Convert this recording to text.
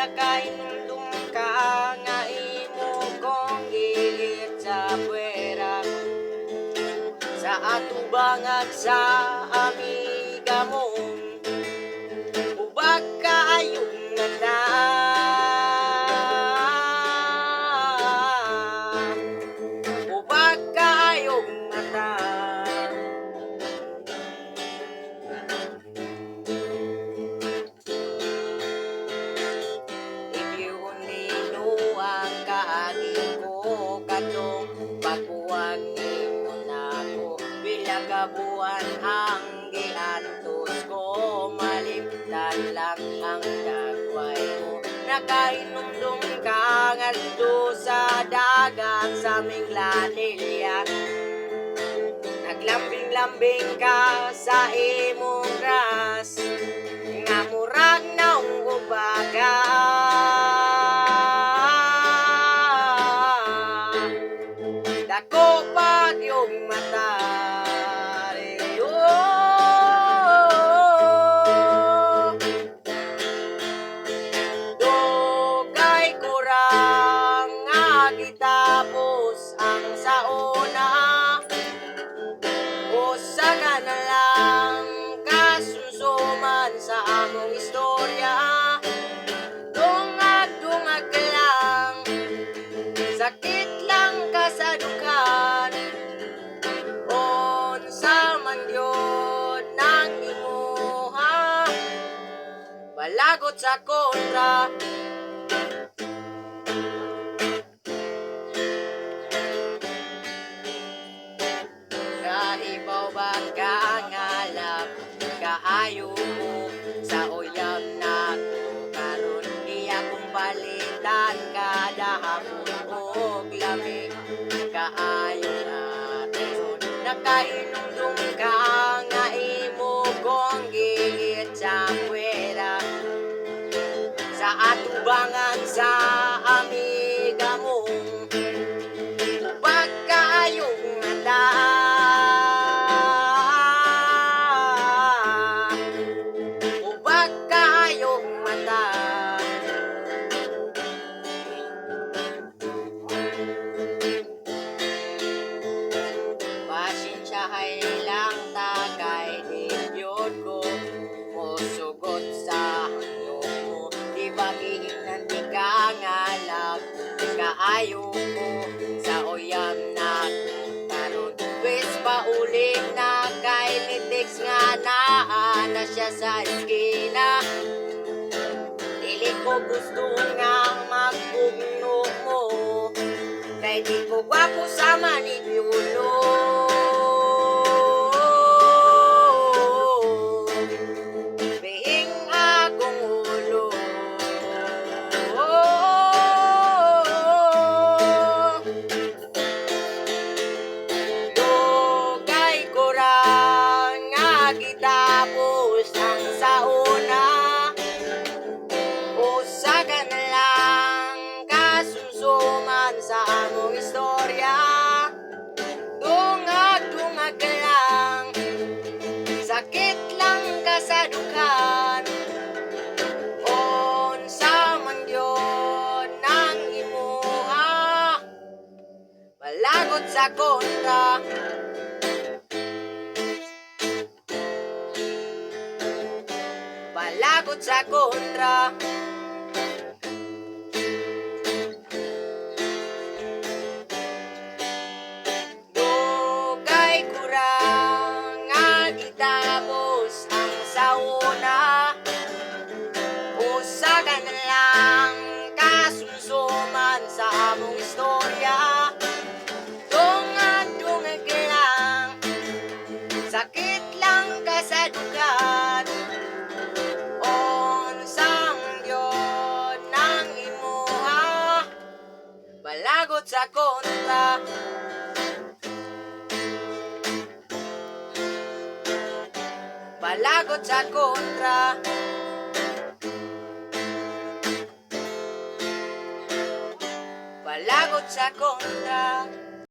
Nakainumdum ka nga imo kong giit sa puwera sa atubangan sa amiga mo. Ubag kaayong mata, ubag kaayong mata. If you only know ang kaagi ko katong pagbuwag nimo nako, pila ka buwan ang giantos ko, malimtan lang ang dagway mo. Nakainumdum ka ngadto sa dagat sa aming lanilya, naglambing-lambing ka sa imong grass, nga murag naong ubaga. Dako pag yung mata, dugay kurang nga gitapos ang sauna, usa ka na lang kasunsuman sa among istorya. Dungag-dungag ka lang, sakit lang kasadukan, unsa man yun nang imuha, balagot sa kontra. Kaibaw ba ka nga lang kaayo mo sa uyab na ko karon, iya kong balitan kada hapon og lamig kaayo natin. Nakainumdum ka nga imo kong giit sa puwera sa atubangan sa amiga mo. Ubag kaayong mata, ubag kaayong mata. Pasensyahay lang takay dibyod ko, musugot sa hangyo mo. Di ba gihingnan di ka nga lang kaayo ko sa uyab na ko karon. Wes pauli na kay nitex nga naa na siya sa eskina. Dili ko gusto nga magpugno mo, kay di ko gwapo sa manibyulo. Bihing akong ulo, dugay kurang nga gitapos ang sauna, usa ka na lang kasunsuman sa among istorya. Dungag-dungag ka lang, sakit lang kasadukan, unsa man yun nang imuha, balagot sa kontra. Balagot sa kontra. Dugay kurang nga gitapos ang sauna, usa ka na lang kasunsuman sa among istorya. Dungag-dungag ka lang, sakit lang kasadukan, unsang yun nang imuha, balagot sa kontra. Balagot sa kontra. Balagot sa kontra.